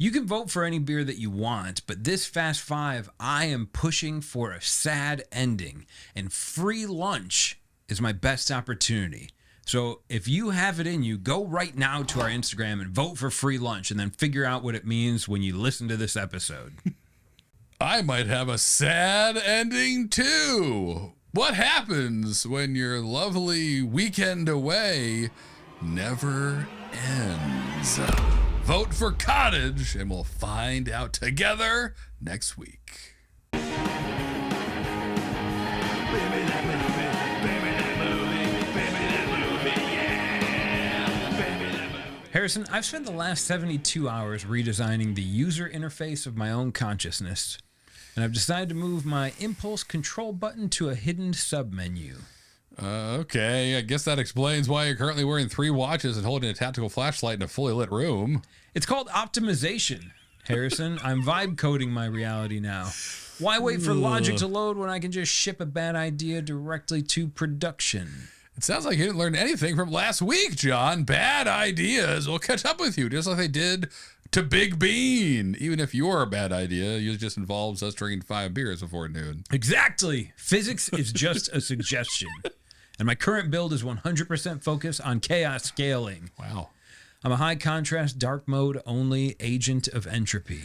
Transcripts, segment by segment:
You can vote for any beer that you want, but this Fast Five, I am pushing for a sad ending, and free lunch is my best opportunity. So if you have it in you, go right now to our Instagram and vote for free lunch, and then figure out what it means when you listen to this episode. I might have a sad ending too. What happens when your lovely weekend away never ends? Vote for Cottage, and we'll find out together next week. Harrison, I've spent the last 72 hours redesigning the user interface of my own consciousness, and I've decided to move my impulse control button to a hidden submenu. Okay, I guess that explains why you're currently wearing 3 watches and holding a tactical flashlight in a fully lit room. It's called optimization, Harrison. I'm vibe coding my reality now. Why wait for logic to load when I can just ship a bad idea directly to production? It sounds like you didn't learn anything from last week, John. Bad ideas will catch up with you, just like they did to Big Bean. Even if you're a bad idea, it just involves us drinking 5 beers before noon. Exactly. Physics is just a suggestion. And my current build is 100% focused on chaos scaling. Wow. I'm a high contrast, dark mode only agent of entropy.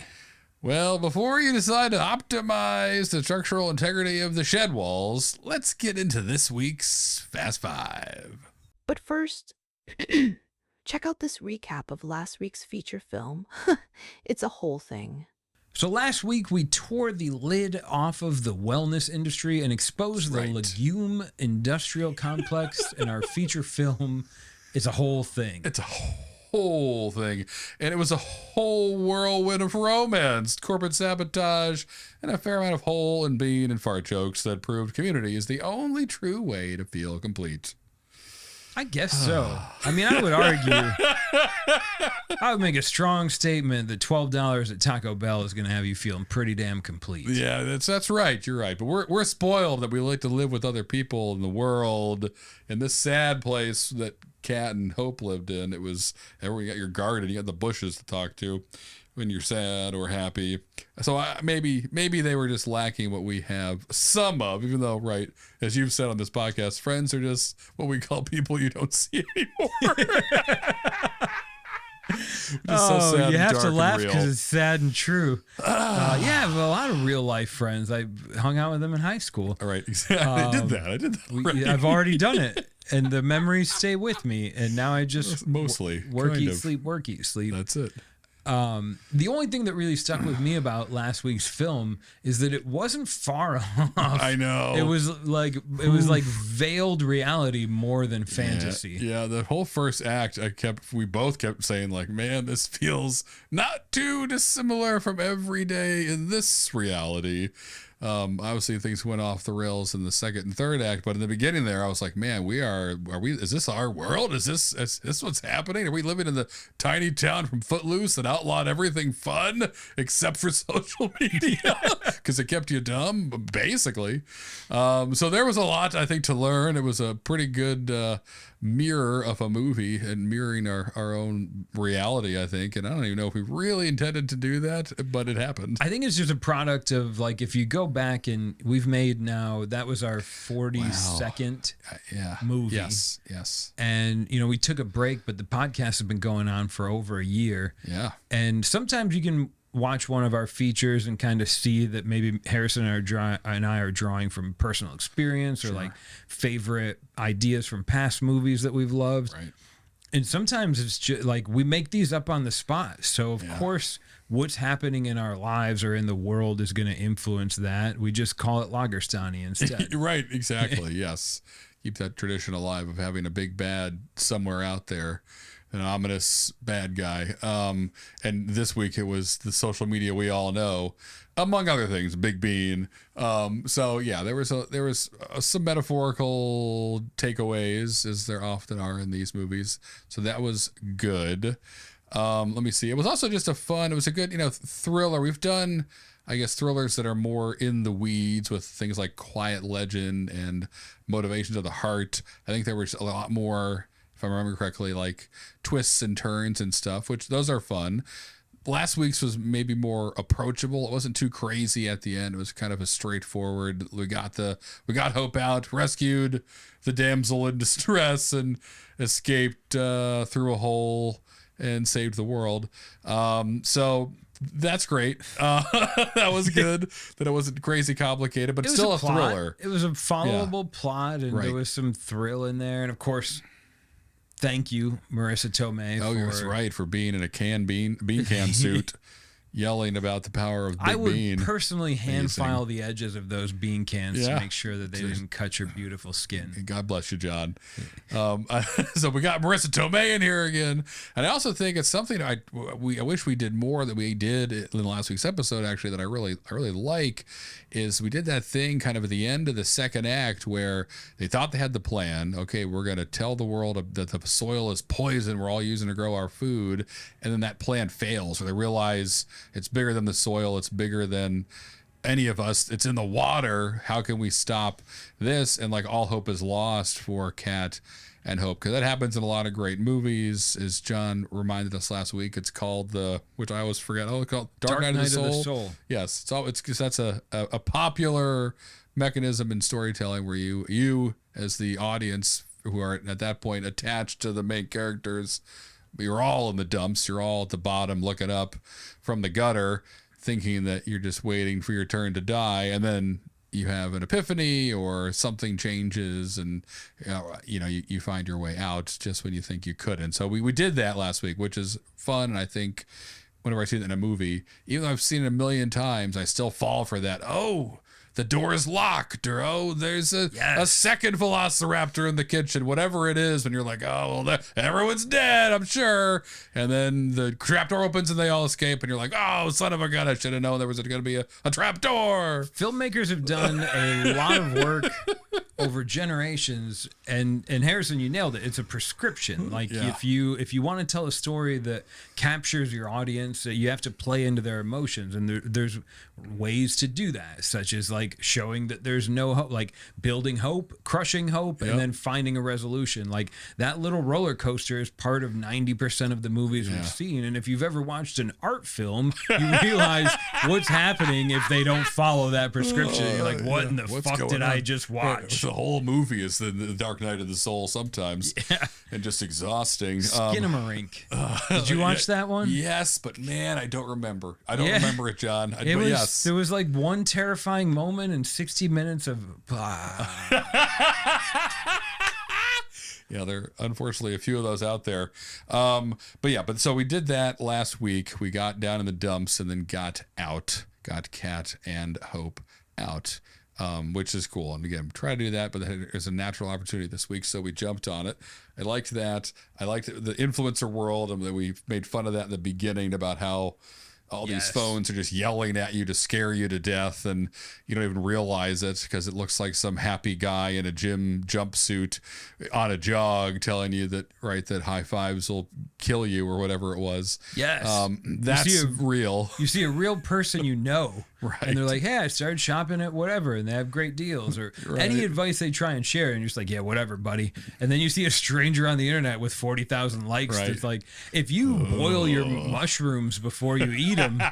Well, before you decide to optimize the structural integrity of the shed walls, let's get into this week's Fast Five. But first, check out this recap of last week's feature film. It's a whole thing. So last week we tore the lid off of the wellness industry and exposed the legume industrial complex, and our feature film is a whole thing. It's a whole thing. And it was a whole whirlwind of romance, corporate sabotage, and a fair amount of hole and bean and fart jokes that proved community is the only true way to feel complete. I guess so. I mean, I would argue, I would make a strong statement that $12 at Taco Bell is going to have you feeling pretty damn complete. Yeah, that's right. You're right. But we're spoiled that we like to live with other people in the world. In this sad place that Kat and Hope lived in, it was, you got your garden, you got the bushes to talk to when you're sad or happy. So maybe they were just lacking what we have some of, even though, right, as you've said on this podcast, friends are just what we call people you don't see anymore. So sad, you have to laugh because it's sad and true. Yeah, I have a lot of real life friends. I hung out with them in high school. All right, exactly. I did that. I've already done it, and the memories stay with me. And now I just mostly work, eat, sleep, work, eat, sleep. That's it. The only thing that really stuck with me about last week's film is that it wasn't far off. I know. It was like veiled reality more than fantasy. Yeah, the whole first act, we both kept saying like, man, this feels not too dissimilar from every day in this reality. Obviously things went off the rails in the second and third act, but in the beginning there, I was like, man, is this our world? Is this what's happening? Are we living in the tiny town from Footloose that outlawed everything fun except for social media? Because it kept you dumb, basically. So there was a lot, I think, to learn. It was a pretty good mirror of a movie and mirroring our own reality, I think. And I don't even know if we really intended to do that, but it happened. I think it's just a product of, like, if you go back, and we've made now, that was our 42nd movie. Yes. And, we took a break, but the podcast has been going on for over a year. Yeah. And sometimes you can watch one of our features and kind of see that maybe Harrison and I are drawing from personal experience or like favorite ideas from past movies that we've loved. Right. And sometimes it's just like we make these up on the spot. So of course, what's happening in our lives or in the world is going to influence that. We just call it Lagerstani instead. Right. Exactly. Yes. Keep that tradition alive of having a big bad somewhere out there. An ominous bad guy. And this week it was the social media we all know, among other things, Big Bean. So yeah, there was some metaphorical takeaways, as there often are in these movies. So that was good. Let me see. It was also just it was a good, thriller. We've done, I guess, thrillers that are more in the weeds with things like Quiet Legend and Motivations of the Heart. I think there was a lot more, if I remember correctly, like twists and turns and stuff, which those are fun. last week's was maybe more approachable. It wasn't too crazy at the end. It was kind of a straightforward. We got Hope out, rescued the damsel in distress, and escaped through a hole and saved the world. So that's great. That was good. That it wasn't crazy complicated, but still a thriller. It was a followable plot, and there was some thrill in there. And of course, thank you, Marissa Tomei. Oh, you're right, for being in a bean can suit, yelling about the power of Big Bean. I would personally hand file the edges of those bean cans to make sure that they didn't cut your beautiful skin. God bless you, John. So we got Marissa Tomei in here again, and I also think it's something I wish we did more than we did in last week's episode. Actually, that I really like is we did that thing kind of at the end of the second act where they thought they had the plan. Okay, we're going to tell the world that the soil is poison we're all using to grow our food, and then that plan fails, where they realize it's bigger than the soil, it's bigger than any of us, it's in the water. How can we stop this? And like all hope is lost for Kat and Hope, because that happens in a lot of great movies. As John reminded us last week, it's called which I always forget. It's called Dark Night of the Soul. Yes, it's because that's a popular mechanism in storytelling where you as the audience who are at that point attached to the main characters, you're all in the dumps. You're all at the bottom looking up from the gutter, thinking that you're just waiting for your turn to die, and then you have an epiphany or something changes, and you find your way out just when you think you couldn't. So we did that last week, which is fun. And I think whenever I see it in a movie, even though I've seen it a million times, I still fall for that. Oh, the door is locked, or oh, there's a second velociraptor in the kitchen, whatever it is, when you're like, oh, well, everyone's dead, I'm sure. And then the trap door opens and they all escape, and you're like, oh, son of a gun, I should have known there was going to be a trap door. Filmmakers have done a lot of work over generations, and Harrison, you nailed it. It's a prescription. Like if you want to tell a story that captures your audience, you have to play into their emotions, and there's ways to do that, such as like showing that there's no hope, like building hope, crushing hope, and then finding a resolution. Like that little roller coaster is part of 90% of the movies we've seen. And if you've ever watched an art film, you realize what's happening if they don't follow that prescription. You're like, what in the fuck did I just watch? The whole movie is the Dark Night of the Soul sometimes, and just exhausting. Skinamarink. Did you watch that one? Yes, but man, I don't remember. I don't remember it, John. There was like one terrifying moment in 60 minutes of yeah, there are unfortunately a few of those out there. But so we did that last week. We got down in the dumps and then got Kat and Hope out, which is cool. And again, try to do that, but there's a natural opportunity this week, so we jumped on it. I liked that. I liked the influencer world, and we made fun of that in the beginning about how all these phones are just yelling at you to scare you to death, and you don't even realize it because it looks like some happy guy in a gym jumpsuit on a jog telling you that high fives will kill you or whatever it was. Yes. That's real. You see a real person and they're like, hey, I started shopping at whatever, and they have great deals, or any advice they try and share, and you're just like, yeah, whatever, buddy. And then you see a stranger on the internet with 40,000 likes. It's like, if you boil your mushrooms before you eat them,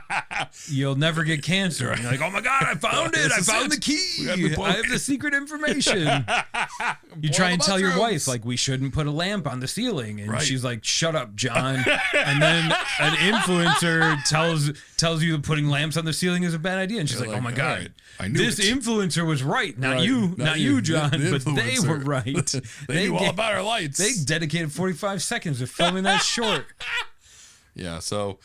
you'll never get cancer. And you're like, oh my God, I found it. I found the key. I have the secret information. You try and tell your wife, like, we shouldn't put a lamp on the ceiling. And she's like, shut up, John. And then an influencer tells you that putting lamps on the ceiling is a bad idea. And she's like, oh my God, this influencer was right. Not you, John, but they were right. They knew all about our lights. They dedicated 45 seconds to filming that short. Yeah, so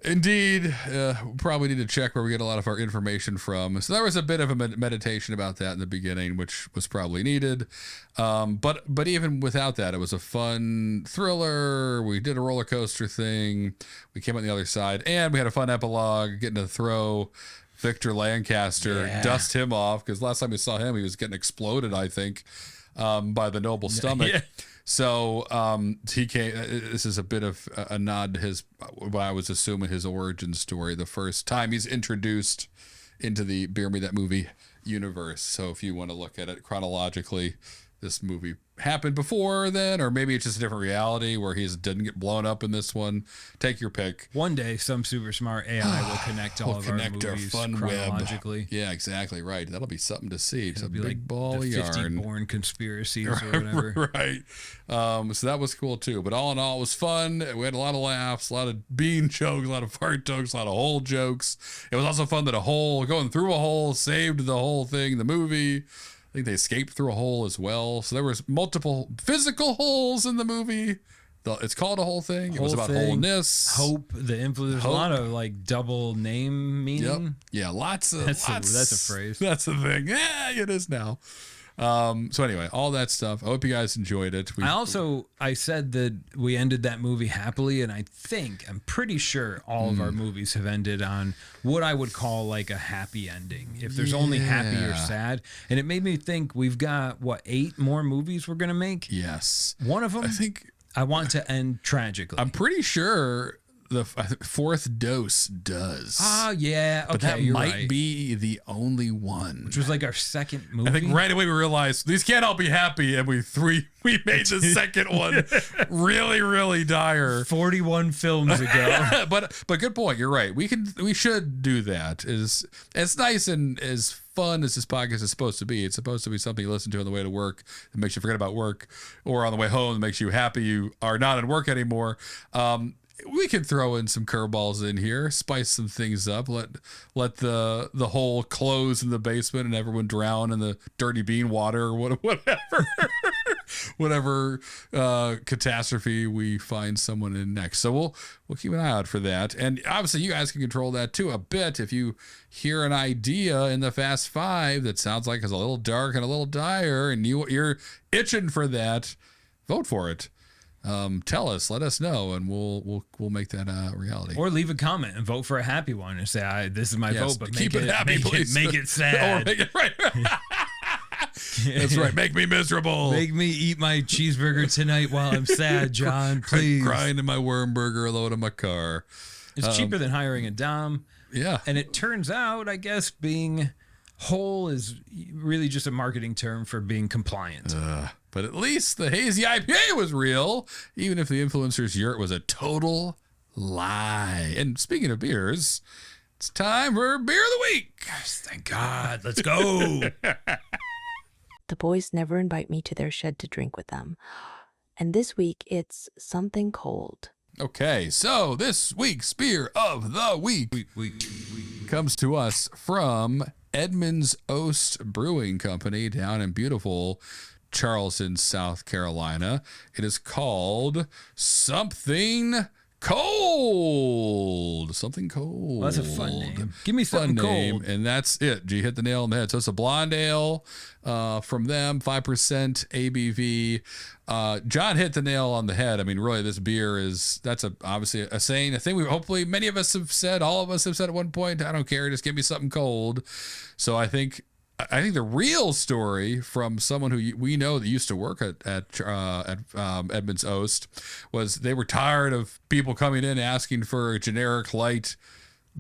indeed, we probably need to check where we get a lot of our information from. So there was a bit of a meditation about that in the beginning, which was probably needed. But even without that, it was a fun thriller. We did a roller coaster thing. We came on the other side, and we had a fun epilogue, getting to throw Victor Lancaster, dust him off, because last time we saw him, he was getting exploded, I think, by the noble stomach. Yeah. So he came. This is a bit of a nod to his, what I was assuming, his origin story. The first time he's introduced into the Beer Me That Movie universe. So if you want to look at it chronologically, this movie happened before then, or maybe it's just a different reality where he didn't get blown up in this one. Take your pick. One day, some super smart AI will connect all of our movies fun chronologically. Web. Yeah, exactly right. That'll be something to see. It's a It'll be big like ball the of 50 yarn. born conspiracies or whatever. Right. So that was cool too. But all in all, it was fun. We had a lot of laughs, a lot of bean jokes, a lot of fart jokes, a lot of hole jokes. It was also fun that going through a hole saved the whole thing, the movie. I think they escaped through a hole as well. So there was multiple physical holes in the movie. It's called a whole thing. It was about wholeness. Hope, the influence. There's a lot of like double name meaning. Yep. Yeah, lots of that's a phrase. That's a thing. Yeah, it is now. So anyway, all that stuff. I hope you guys enjoyed it. I said that we ended that movie happily, and I'm pretty sure all of our movies have ended on what I would call like a happy ending. If there's only happy or sad. And it made me think we've got 8 more movies we're gonna make? Yes. One of them I want to end tragically. I'm pretty sure the 4th dose does. Yeah. But Okay, that might be the only one. Which was like our second movie. I think right away we realized these can't all be happy, and we made the second one really, really dire 41 films ago. but good point. You're right. We should do that. It's nice and as fun as this podcast is supposed to be. It's supposed to be something you listen to on the way to work that makes you forget about work, or on the way home that makes you happy you are not at work anymore. We can throw in some curveballs in here, spice some things up, let the hole close in the basement and everyone drown in the dirty bean water or whatever catastrophe we find someone in next. So we'll keep an eye out for that. And obviously you guys can control that too a bit. If you hear an idea in the Fast Five that sounds like it's a little dark and a little dire and you're itching for that, vote for it. Tell us, let us know, and we'll make that a reality. Or leave a comment and vote for a happy one and say, "This is my vote," but keep it happy, please. Make it sad. Or make it right. That's right. Make me miserable. Make me eat my cheeseburger tonight while I'm sad, John. Please. Crying in my worm burger alone in my car. It's cheaper than hiring a dom. Yeah. And it turns out, I guess, being whole is really just a marketing term for being compliant. But at least the hazy IPA was real, even if the influencer's yurt was a total lie. And speaking of beers, it's time for Beer of the Week. Yes, thank God. Let's go. The boys never invite me to their shed to drink with them. And this week, it's something cold. Okay, so this week's Beer of the Week comes to us from Edmonds Oast Brewing Company down in beautiful Charleston, South Carolina. It is called Something Cold. Something Cold. Well, that's a fun name. Give me something cold. And that's it. You hit the nail on the head. So it's a blonde ale from them, 5% ABV. John hit the nail on the head. I mean, really, this beer that's obviously a saying, a thing we hopefully many of us have said, all of us have said at one point, I don't care, just give me something cold. So I think the real story from someone who we know that used to work at Edmonds Oast was they were tired of people coming in asking for a generic light,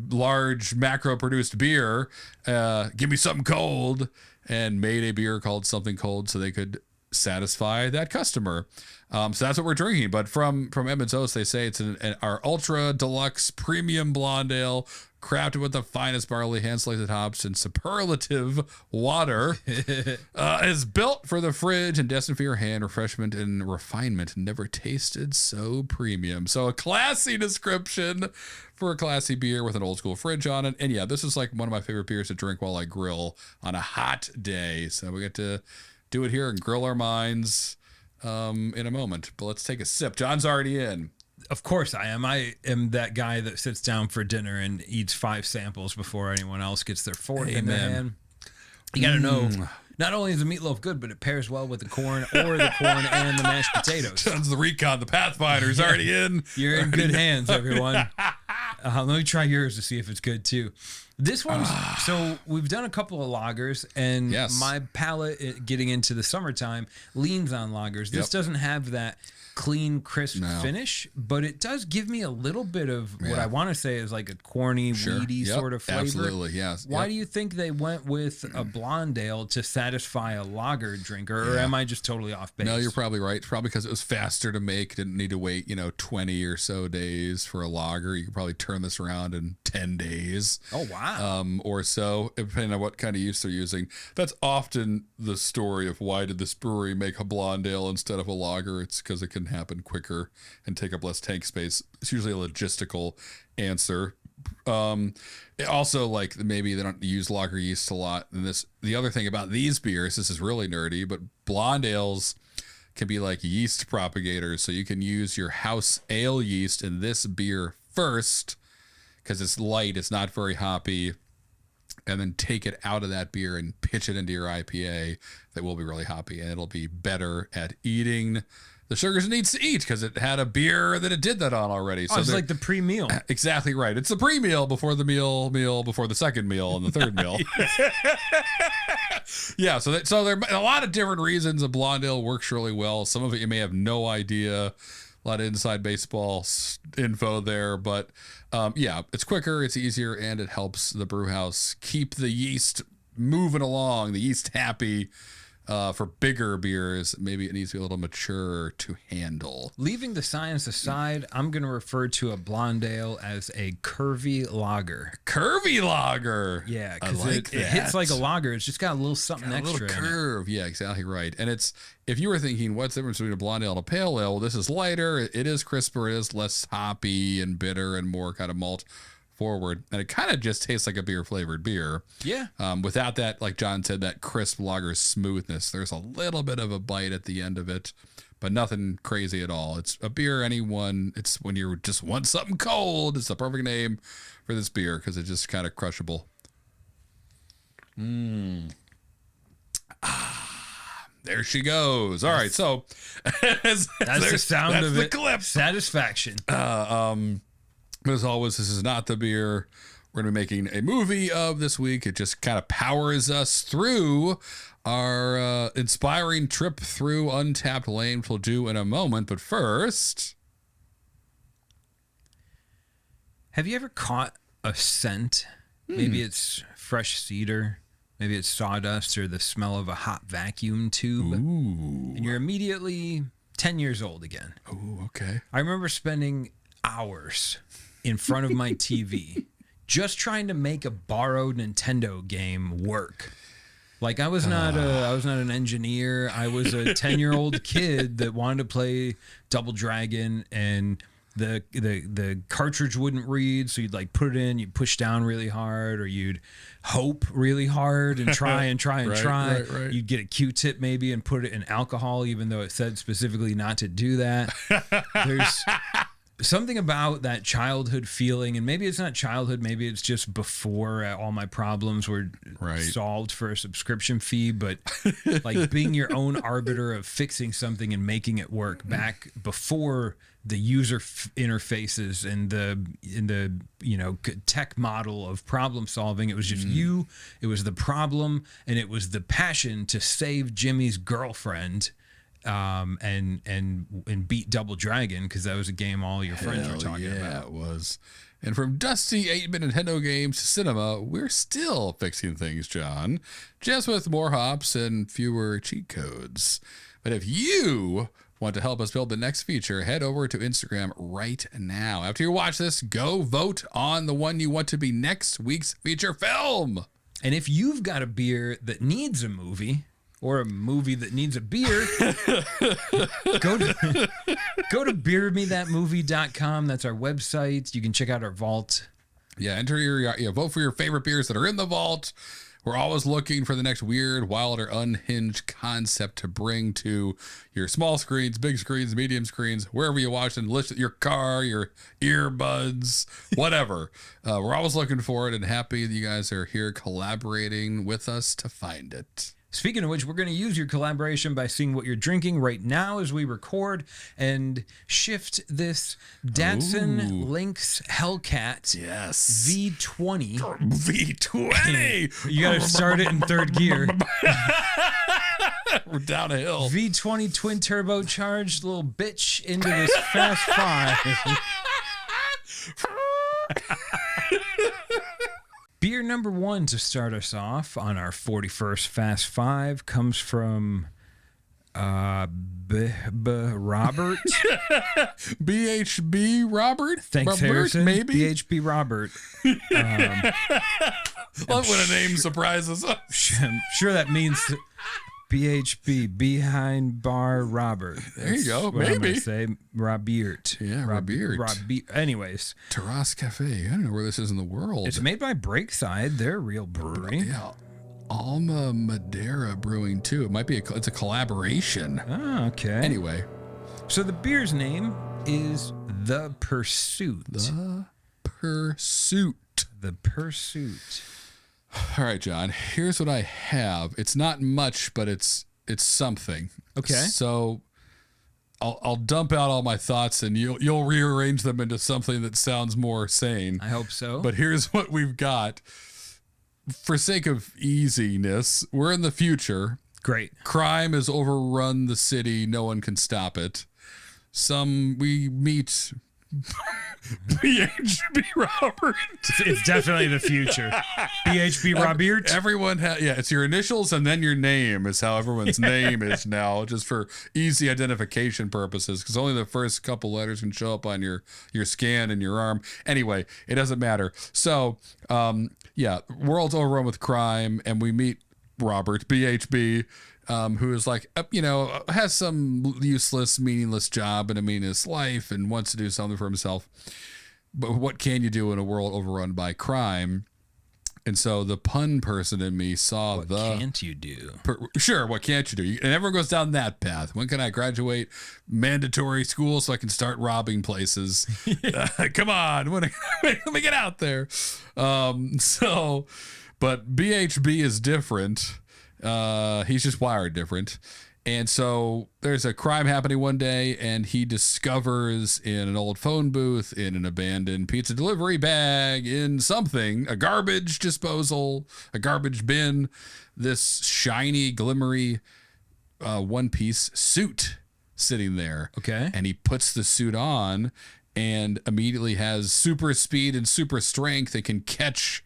large macro produced beer. Give me something cold, and made a beer called Something Cold so they could satisfy that customer. So that's what we're drinking. But from Edmonds Oast, they say it's our ultra deluxe premium blonde ale, crafted with the finest barley, hand-selected hops, and superlative water. Is built for the fridge and destined for your hand. Refreshment and refinement never tasted so premium. So a classy description for a classy beer with an old school fridge on it. And yeah, this is like one of my favorite beers to drink while I grill on a hot day. So we get to do it here and grill our minds in a moment. But let's take a sip. John's already in. Of course I am. I am that guy that sits down for dinner and eats 5 samples before anyone else gets their fork in their hand. You got to know, not only is the meatloaf good, but it pairs well with the corn and the mashed potatoes. John's the recon, the Pathfinder is already in. You're in good hands, everyone. Let me try yours to see if it's good too. This one's so we've done a couple of lagers, and my palate getting into the summertime leans on lagers. This doesn't have that clean, crisp finish, but it does give me a little bit of what I want to say is like a corny, weedy sort of flavor. Absolutely, yes. Why do you think they went with a blonde ale to satisfy a lager drinker, or am I just totally off base? No, you're probably right. It's probably because it was faster to make. Didn't need to wait, 20 or so days for a lager. You could probably turn this around in 10 days. Oh, wow. Or so, depending on what kind of yeast they're using. That's often the story of why did this brewery make a blonde ale instead of a lager. It's because it can happen quicker and take up less tank space. It's usually a logistical answer. Also, like, maybe they don't use lager yeast a lot. And the other thing about these beers, this is really nerdy, but blonde ales can be like yeast propagators. So you can use your house ale yeast in this beer first because it's light, it's not very hoppy, and then take it out of that beer and pitch it into your IPA that will be really hoppy, and it'll be better at eating the sugars it needs to eat because it had a beer that it did that on already. So it's like the pre-meal. Exactly right. It's the pre-meal before the meal before the second meal and the third meal. Yeah, so there are a lot of different reasons a blonde ale works really well. Some of it you may have no idea. A lot of inside baseball info there, but it's quicker, it's easier, and it helps the brew house keep the yeast moving along, the yeast happy. For bigger beers, maybe it needs to be a little mature to handle. Leaving the science aside, I'm going to refer to a blonde ale as a curvy lager. Curvy lager. Yeah, because it hits like a lager. It's just got a little something extra. A little curve. Yeah, exactly right. And if you were thinking, what's the difference between a blonde ale and a pale ale? Well, this is lighter. It is crisper. It is less hoppy and bitter and more kind of malt forward, and it kind of just tastes like a beer flavored beer. Yeah. Without that, like John said, that crisp lager smoothness. There's a little bit of a bite at the end of it, but nothing crazy at all. It's a beer it's when you just want something cold. It's the perfect name for this beer because it's just kind of crushable. There she goes. All right, so that's the sound of it. Clip. Satisfaction. But as always, this is not the beer we're going to be making a movie of this week. It just kind of powers us through our inspiring trip through Untappd Lane, which we'll do in a moment. But first, have you ever caught a scent? Maybe it's fresh cedar. Maybe it's sawdust or the smell of a hot vacuum tube. Ooh. And you're immediately 10 years old again. Oh, okay. I remember spending hours in front of my TV just trying to make a borrowed Nintendo game work. Like I was not an engineer. I was a 10-year-old kid that wanted to play Double Dragon, and the cartridge wouldn't read, so you'd like put it in, you'd push down really hard, or you'd hope really hard and try and try and try. Right. You'd get a Q-tip maybe and put it in alcohol, even though it said specifically not to do that. There's something about that childhood feeling, and maybe it's not childhood, maybe it's just before all my problems were solved for a subscription fee, but like being your own arbiter of fixing something and making it work back before the user interfaces and the tech model of problem solving. It was just you, it was the problem, and it was the passion to save Jimmy's girlfriend and beat Double Dragon, because that was a game all your friends were talking about. Yeah, it was. And from dusty 8-bit Nintendo games to cinema, we're still fixing things, John, just with more hops and fewer cheat codes. But if you want to help us build the next feature, head over to Instagram right now. After you watch this, go vote on the one you want to be next week's feature film. And if you've got a beer that needs a movie, or a movie that needs a beer, go to beermethatmovie.com. That's our website. You can check out our vault. Yeah, enter your vote for your favorite beers that are in the vault. We're always looking for the next weird, wild, or unhinged concept to bring to your small screens, big screens, medium screens, wherever you watch them, your car, your earbuds, whatever. We're always looking for it and happy that you guys are here collaborating with us to find it. Speaking of which, we're going to use your collaboration by seeing what you're drinking right now as we record and shift this Datsun Lynx Hellcat V20. V20! You got to start it in third gear. We're down a hill. V20 twin turbocharged little bitch into this Fast 5. Beer number 1 to start us off on our 41st Fast 5 comes from Robert. BHB Robert? Thanks, Robert, Harrison. maybe? BHB Robert. Love when a name surprises us. I'm sure that means BHB, Behind Bar Robert. There you go. What I'm Maybe. gonna say Robert. Yeah, Robert. Anyways, Terrace Cafe. I don't know where this is in the world. it's made by Breakside. They're a real brewery. Yeah. Alma Madera Brewing, too. It might be it's a collaboration. Oh, okay. Anyway. So the beer's name is The Pursuit. The Pursuit. The Pursuit. All right, John. Here's what I have. It's not much, but it's something. Okay. So I'll dump out all my thoughts, and you'll rearrange them into something that sounds more sane. I hope so. But here's what we've got. For sake of easiness, we're in the future. Great. Crime has overrun the city. No one can stop it. We meet BHB Robert. It's definitely the future. BHB Robert. Everyone it's your initials and then your name is how everyone's name is now, just for easy identification purposes, because only the first couple letters can show up on your scan and your arm. Anyway, it doesn't matter. So, world's overrun with crime, and we meet Robert, BHB, who is like, has some useless, meaningless job and a meaningless life and wants to do something for himself. But what can you do in a world overrun by crime? And so the pun person in me saw What can't you do? Sure, what can't you do? And everyone goes down that path. When can I graduate mandatory school so I can start robbing places? Come on, let me get out there. But BHB is different. He's just wired different. And so there's a crime happening one day, and he discovers in an old phone booth, in an abandoned pizza delivery bag, in something, a garbage disposal, a garbage bin, this shiny, glimmery one-piece suit sitting there. Okay. And he puts the suit on and immediately has super speed and super strength. It can catch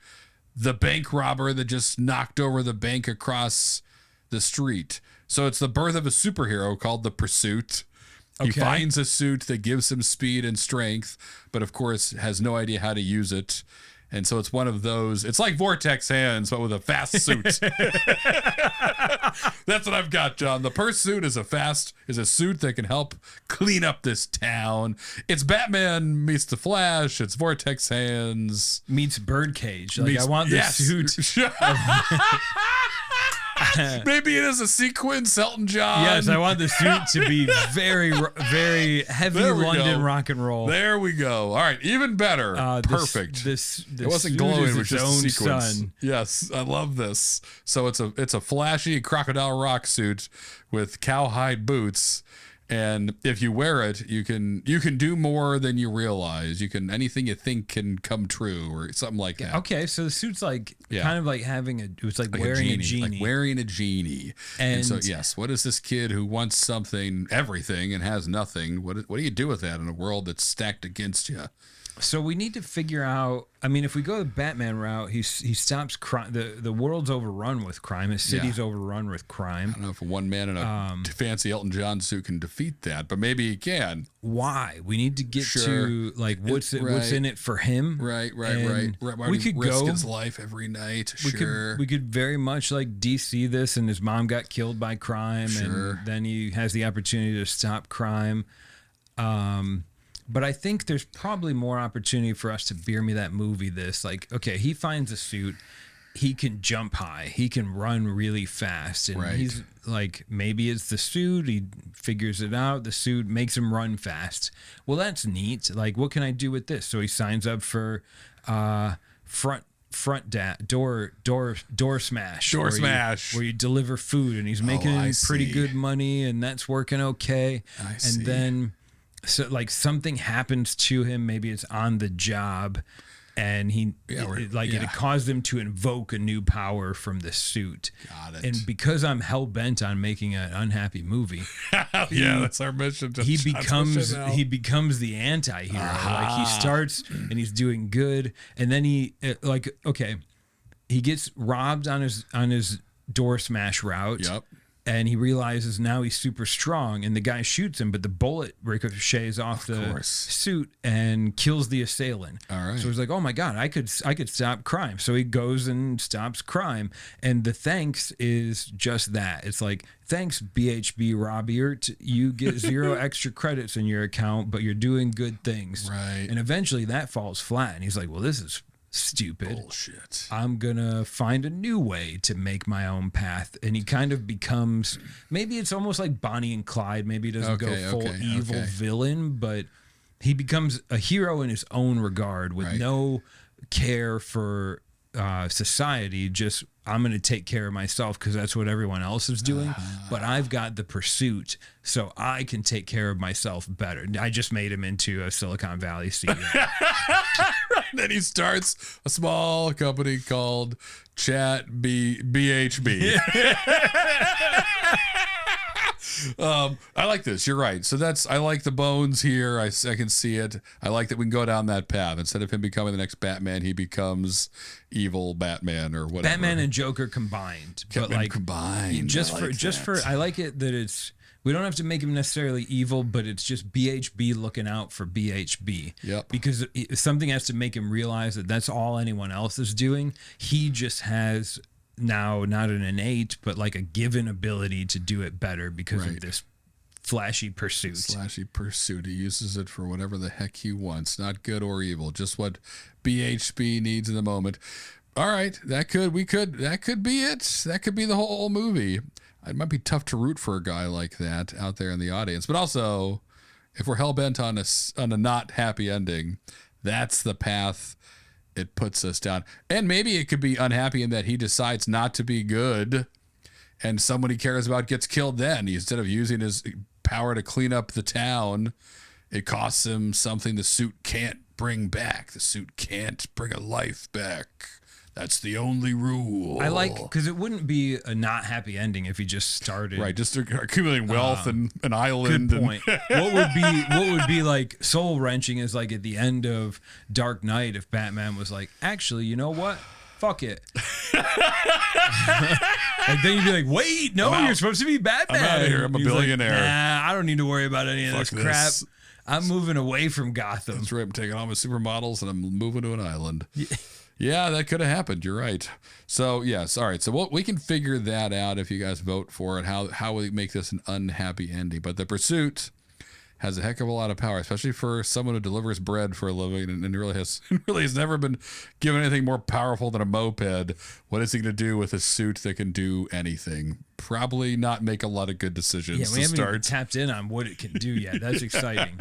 the bank robber that just knocked over the bank across the street. So it's the birth of a superhero called The Pursuit. He finds a suit that gives him speed and strength, but of course has no idea how to use it. And so it's one of those, it's like Vortex hands, but with a fast suit. That's what I've got, John. The Pursuit is a suit that can help clean up this town. It's Batman meets the Flash. It's Vortex hands. Meets Birdcage. I want this suit. Maybe it is a sequence, Elton John. Yes, I want the suit to be very, very heavy London rock and roll. There we go. All right, even better. Perfect. This it wasn't suit glowing; is it was its just a own sequence. sun. Yes, I love this. So it's a flashy crocodile rock suit with cowhide boots. And if you wear it, you can do more than you realize. Anything you think can come true, or something like that. Okay, so the suit's kind of like it's like wearing a genie. Like wearing a genie. And so, yes, what is this kid who wants everything, and has nothing? What do you do with that in a world that's stacked against you? So we need to figure out. I mean, if we go the Batman route, he stops crime. The world's overrun with crime. His city's overrun with crime. I don't know if one man in a fancy Elton John suit can defeat that, but maybe he can. Why? We need to get to what's in it for him. Right. Why we he could risk go his life every night. We could very much like DC this, and his mom got killed by crime, and then he has the opportunity to stop crime. But I think there's probably more opportunity for us to beer me that movie. He finds a suit, he can jump high, he can run really fast, and he's like, maybe it's the suit. He figures it out. The suit makes him run fast. Well, that's neat. Like, what can I do with this? So he signs up for front door smash. Door smash. Where you deliver food, and he's making pretty good money, and that's working okay. And then, so like something happens to him. Maybe it's on the job, and it caused him to invoke a new power from the suit. Got it. And because I'm hell bent on making an unhappy movie, that's our mission. He becomes the anti-hero. Like he starts and he's doing good, and then he gets robbed on his door smash route. Yep. And he realizes now he's super strong, and the guy shoots him, but the bullet ricochets off the suit and kills the assailant. All right. So he's like, "Oh my God, I could stop crime." So he goes and stops crime, and the thanks is just that. It's like, "Thanks, BHB Robert, you get 0 extra credits in your account, but you're doing good things." Right. And eventually that falls flat, and he's like, "Well, this is stupid. Bullshit. I'm gonna find a new way to make my own path." And he kind of becomes, maybe it's almost like Bonnie and Clyde. Maybe he doesn't go full evil villain, but he becomes a hero in his own regard with no care for society. Just, I'm going to take care of myself because that's what everyone else is doing. But I've got the pursuit, so I can take care of myself better. I just made him into a Silicon Valley CEO. Then he starts a small company called ChatBHB. I like this. You're right. So I like the bones here. I can see it. I like that we can go down that path. Instead of him becoming the next Batman, he becomes evil Batman or whatever. Batman and Joker combined. Combined. I like it that it's, we don't have to make him necessarily evil, but it's just BHB looking out for BHB. Yep. Because something has to make him realize that that's all anyone else is doing. He just has now not an innate, but like a given ability to do it better because of this flashy pursuit. He uses it for whatever the heck he wants, not good or evil, just what BHB needs in the moment. All right, that could be it. That could be the whole movie. It might be tough to root for a guy like that out there in the audience, but also if we're hell bent on a not happy ending, that's the path it puts us down. And maybe it could be unhappy in that he decides not to be good and someone he cares about gets killed then. Instead of using his power to clean up the town, it costs him something the suit can't bring back. The suit can't bring a life back. That's the only rule. I like, because it wouldn't be a not happy ending if he just started. Right, just accumulating wealth and an island. Good point. What would be like soul wrenching is like at the end of Dark Knight if Batman was like, actually, you know what? Fuck it. Like then you'd be like, wait, no, you're supposed to be Batman. I'm out of here. I'm a billionaire. Like, nah, I don't need to worry about any of this crap. This. I'm moving away from Gotham. That's right. I'm taking all my supermodels and I'm moving to an island. Yeah, that could have happened. You're right. So, yes. All right. So we can figure that out if you guys vote for it, how we make this an unhappy ending. But the pursuit has a heck of a lot of power, especially for someone who delivers bread for a living and really has never been given anything more powerful than a moped. What is he going to do with a suit that can do anything? Probably not make a lot of good decisions. Yeah, we haven't even tapped in on what it can do yet. That's exciting.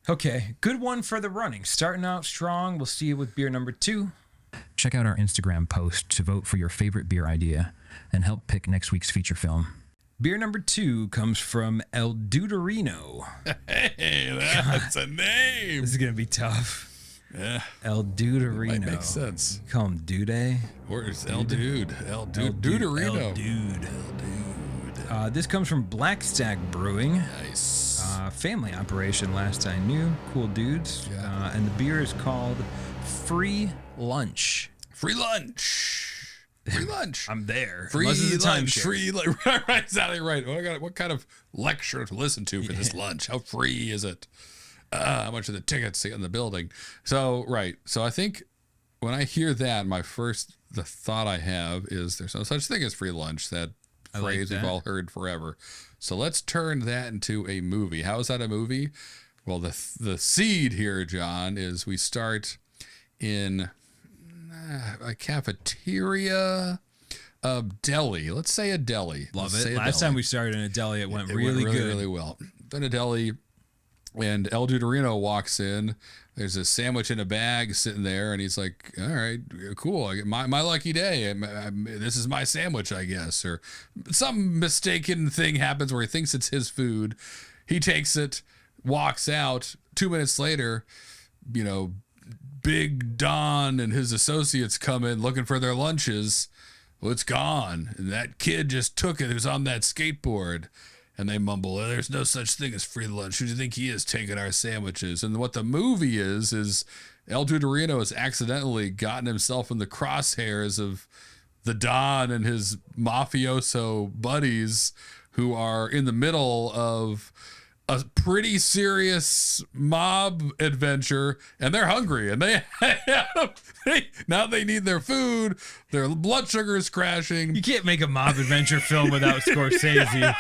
Okay, good one for the running. Starting out strong. We'll see you with beer number 2. Check out our Instagram post to vote for your favorite beer idea and help pick next week's feature film. Beer number 2 comes from El Duderino. Hey, that's a name. This is going to be tough. Yeah. El Duderino. That makes sense. Call him Dude. Or it's El Dude. El Duderino. El Dude. This comes from Black Stag Brewing. Nice. Family operation last I knew. Cool dudes. Yeah. And the beer is called Free Lunch. Free lunch. Free lunch. I'm there. Free lunch. Free right, exactly right. What kind of lecture to listen to for this lunch? How free is it? How much are the tickets in the building? So, right. So I think when I hear that, the thought I have is there's no such thing as free lunch. That phrase we've all heard forever. So let's turn that into a movie. How is that a movie? Well, the seed here, John, is we start in a cafeteria, a deli. Let's say a deli. Love it. Last time we started in a deli, it went really good. Really well. Then a deli, And El Duderino walks in. There's a sandwich in a bag sitting there, and he's like, all right, cool. I get my lucky day. This is my sandwich, I guess. Or some mistaken thing happens where he thinks it's his food. He takes it, walks out. 2 minutes later, Big Don and his associates come in looking for their lunches. Well, it's gone. And that kid just took it. It was on that skateboard. And they mumble, there's no such thing as free lunch. Who do you think he is taking our sandwiches? And what the movie is El Duderino has accidentally gotten himself in the crosshairs of the Don and his mafioso buddies who are in the middle of a pretty serious mob adventure, and they're hungry, and now they need their food. Their blood sugar is crashing. You can't make a mob adventure film without Scorsese.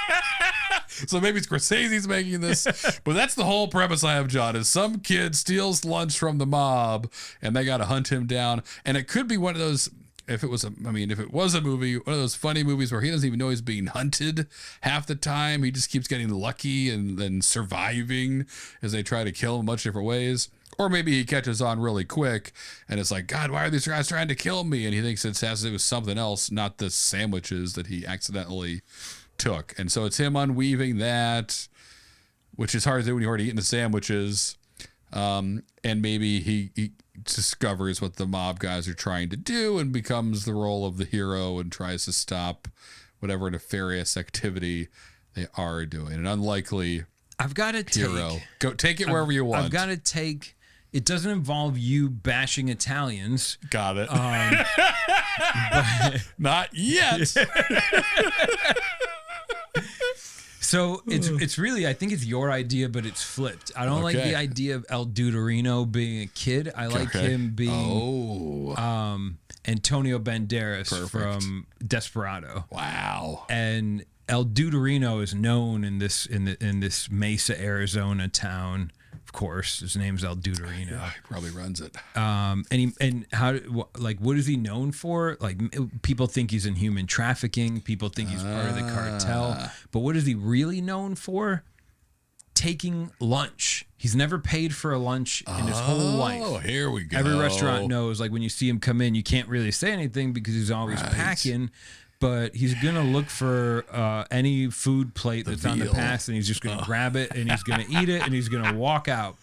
So maybe Scorsese's making this, but that's the whole premise I have, John, is some kid steals lunch from the mob and they got to hunt him down. And it could be one of those, if it was a movie, one of those funny movies where he doesn't even know he's being hunted half the time. He just keeps getting lucky and then surviving as they try to kill him in much different ways. Or maybe he catches on really quick and it's like, God, why are these guys trying to kill me? And he thinks it has to do with something else, not the sandwiches that he accidentally took. And so it's him unweaving that, which is hard to do when you've already eaten the sandwiches. And maybe he discovers what the mob guys are trying to do and becomes the role of the hero and tries to stop whatever nefarious activity they are doing. An unlikely hero. Go take it wherever you want. I've got to take. It doesn't involve you bashing Italians. Got it. But, not yet. So it's really, I think it's your idea, but it's flipped. I don't like the idea of El Duderino being a kid. I like him being Antonio Banderas from Desperado. Wow. And El Duderino is known in this Mesa, Arizona town. Of course, his name's El Duderino. Yeah, he probably runs it. What is he known for? Like, people think he's in human trafficking. People think he's part of the cartel. But what is he really known for? Taking lunch. He's never paid for a lunch in his whole life. Oh, here we go. Every restaurant knows, like, when you see him come in, you can't really say anything because he's always packing. But he's going to look for any food plate that's on the pass, and he's just going to grab it, and he's going to eat it, and he's going to walk out.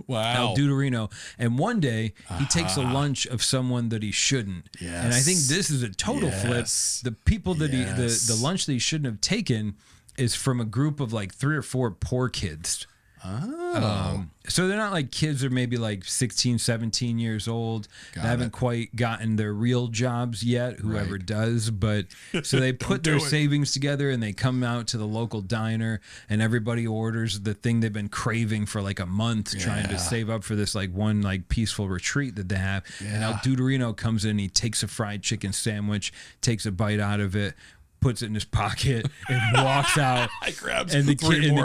Wow. El Duderino. And one day, he takes a lunch of someone that he shouldn't. Yes. And I think this is a total flip. The people that the lunch that he shouldn't have taken is from a group of like 3 or 4 poor kids. So they're not like kids, they're maybe like 16, 17 years old. They haven't quite gotten their real jobs yet, whoever does. But so they put their savings together and they come out to the local diner and everybody orders the thing they've been craving for like a month, trying to save up for this like one like peaceful retreat that they have. And El Duderino comes in, he takes a fried chicken sandwich, takes a bite out of it, puts it in his pocket and walks out. And the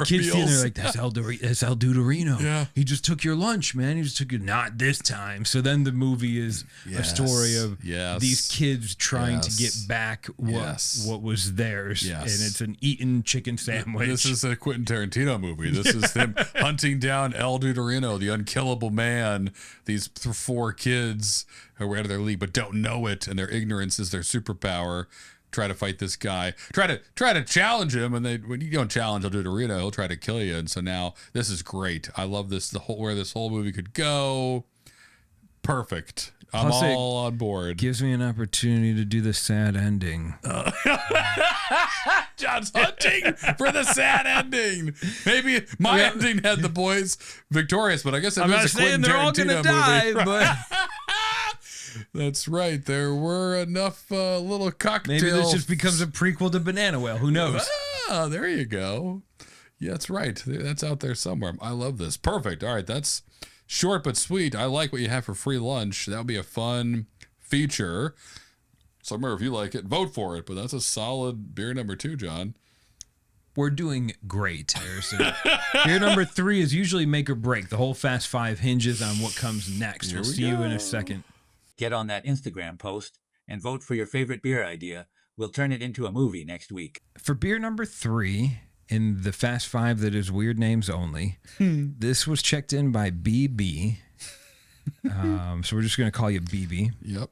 kids sitting there like, that's El Duderino. Yeah. He just took your lunch, man. He just took it. Not this time. So then the movie is a story of these kids trying to get back what was theirs. And it's an eaten chicken sandwich. This is a Quentin Tarantino movie. This is them hunting down El Duderino, the unkillable man. These 4 kids who are out of their league but don't know it, and their ignorance is their superpower. Try to fight this guy, try to challenge him, and when you don't challenge El Duderino, he'll try to kill you. And so now this is great. I love this. Where this whole movie could go. Perfect. I'm all on board. Gives me an opportunity to do the sad ending. John's hunting for the sad ending. Maybe my ending had the boys victorious, but I guess I'm not saying they're all gonna die, but. That's right. There were enough little cocktails. Maybe this just becomes a prequel to Banana Whale. Who knows? Ah, there you go. Yeah, that's right. That's out there somewhere. I love this. Perfect. All right. That's short but sweet. I like what you have for free lunch. That would be a fun feature. Somewhere, if you like it, vote for it. But that's a solid beer number 2, John. We're doing great, Harrison. Beer number 3 is usually make or break. The whole Fast Five hinges on what comes next. We'll see you in a second. Get on that Instagram post and vote for your favorite beer idea. We'll turn it into a movie next week. For beer number 3, in the Fast Five that is weird names only. This was checked in by BB. So we're just going to call you BB. Yep.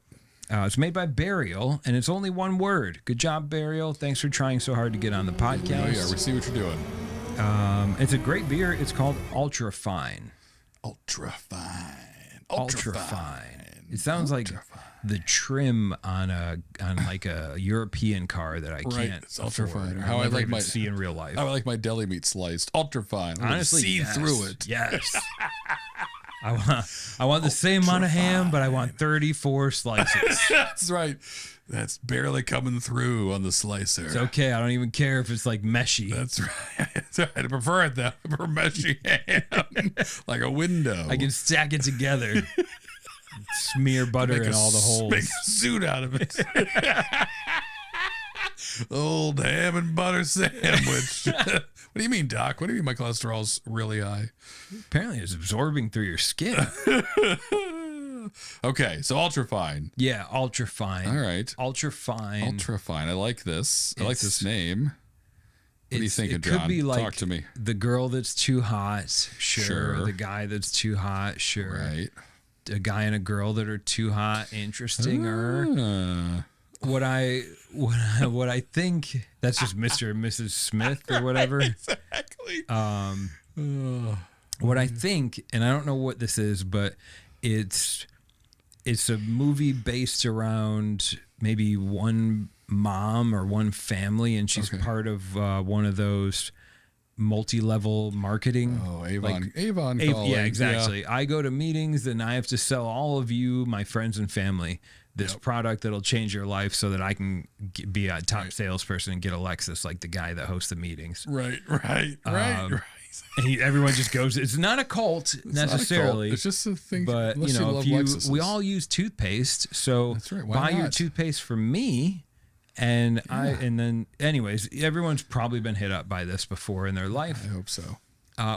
It's made by Burial, and it's only one word. Good job, Burial. Thanks for trying so hard to get on the podcast. Oh, yeah, we see what you're doing. It's a great beer. It's called UltraFine. UltraFine. It sounds like the trim on like a European car that I can't It's UltraFine. How I like see in real life. How I like my deli meat sliced. UltraFine. Honestly, see through it. Yes. I want the same amount of ham, but I want 34 slices. That's right. That's barely coming through on the slicer. It's okay. I don't even care if it's like meshy. That's right. That's right. I prefer it that for meshy ham, like a window. I can stack it together. Smear butter in all the holes. Make a suit out of it. Old ham and butter sandwich. What do you mean, Doc? What do you mean my cholesterol's really high? Apparently it's absorbing through your skin. Okay, so UltraFine. Yeah, UltraFine. All right. UltraFine. UltraFine. I like this. I like this name. What are you thinking, it John? could be like Talk to me. The girl that's too hot, sure. Sure. The guy that's too hot, sure. Right. A guy and a girl that are too hot, interestinger. What I think, that's just Mr. and Mrs. Smith or whatever. Exactly. What I think, and I don't know what this is, but it's a movie based around maybe one mom or one family, and she's part of one of those multi-level marketing. Oh, Avon calling. Yeah, exactly. Yeah. I go to meetings and I have to sell all of you, my friends and family, this product that'll change your life so that I can be a top salesperson and get a Lexus like the guy that hosts the meetings. Right. And everyone just goes, it's not a cult necessarily. It's just a thing. But, we all use toothpaste. So that's right. Buy your toothpaste from me. And then anyways, everyone's probably been hit up by this before in their life. I hope so.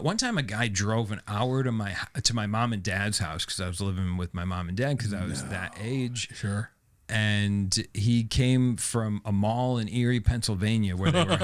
One time a guy drove an hour to my mom and dad's house because I was living with my mom and dad because I was that age. Sure. And he came from a mall in Erie, Pennsylvania, where they were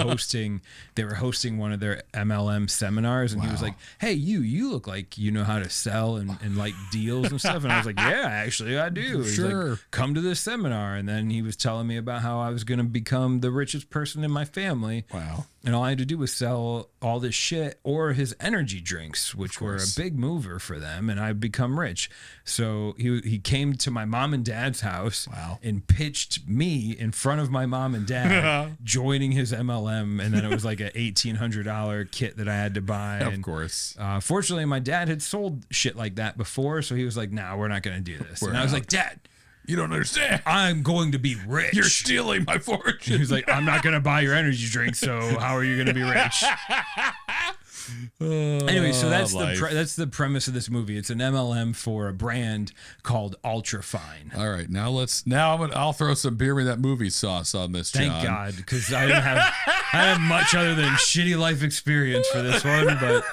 hosting one of their MLM seminars. And he was like, "Hey, you look like you know how to sell and like deals and stuff." And I was like, "Yeah, actually, I do." He's like, "Come to this seminar." And then he was telling me about how I was going to become the richest person in my family. Wow. And all I had to do was sell all this shit or his energy drinks, which were a big mover for them, and I'd become rich. So he came to my mom and dad's house and pitched me in front of my mom and dad, joining his MLM, and then it was like an $1,800 kit that I had to buy. Of course. Fortunately, my dad had sold shit like that before, so he was like, "No, we're not going to do this." And I was like, "Dad, you don't understand. I'm going to be rich. You're stealing my fortune." He was like, "I'm not going to buy your energy drink, so how are you going to be rich?" Anyway, so that's the premise of this movie. It's an MLM for a brand called UltraFine. All right, I'll throw some beer with that movie sauce on this. John. Thank God, because I didn't have much other than shitty life experience for this one. But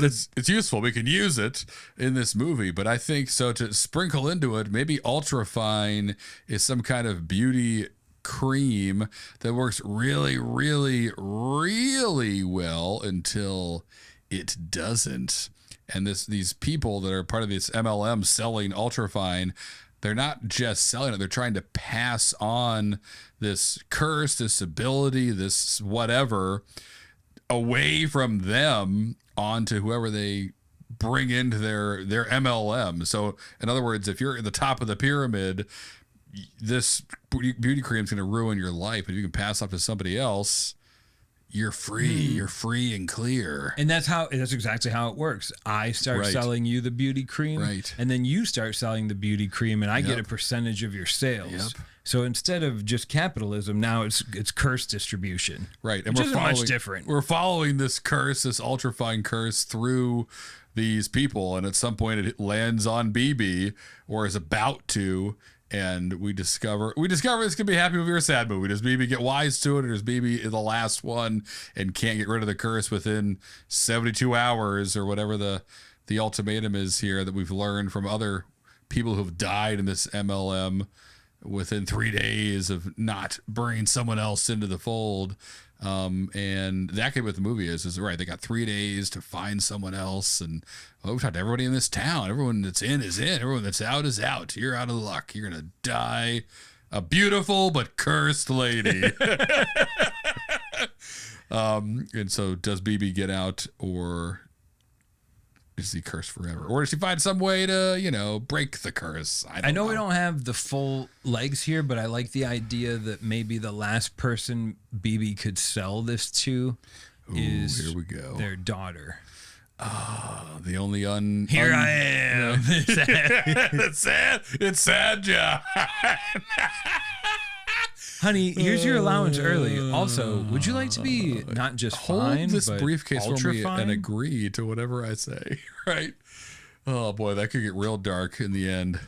it's useful. We can use it in this movie. But I think so to sprinkle into it, maybe UltraFine is some kind of beauty cream that works really, really, really well until it doesn't. And these people that are part of this MLM selling UltraFine, they're not just selling it, they're trying to pass on this curse, this ability, this whatever away from them onto whoever they bring into their MLM. So in other words, if you're at the top of the pyramid, this beauty cream is going to ruin your life. If you can pass off to somebody else, you're free. You're free and clear. And that's exactly how it works. I start selling you the beauty cream, and then you start selling the beauty cream, and I get a percentage of your sales. Yep. So instead of just capitalism, now it's curse distribution. Right. And which isn't much different. We're following this curse, this UltraFine curse through these people, and at some point it lands on BB or is about to. And we discover this could be a happy movie or a sad movie. Does BB get wise to it, or does BB the last one and can't get rid of the curse within 72 hours or whatever the ultimatum is here that we've learned from other people who've died in this MLM? within 3 days of not bringing someone else into the fold. And exactly what the movie is right. They got 3 days to find someone else. And we talked to everybody in this town. Everyone that's in is in. Everyone that's out is out. You're out of luck. You're going to die a beautiful but cursed lady. And so does BB get out, or is he cursed forever? Or does she find some way to, break the curse? I know we don't have the full legs here, but I like the idea that maybe the last person BB could sell this to is here we go. Their daughter. The only Here I am. It's sad. It's sad, John. Honey, here's your allowance early. Also, would you like to be not just fine, hold this but briefcase for me UltraFine? and agree to whatever I say, right? Oh boy, that could get real dark in the end.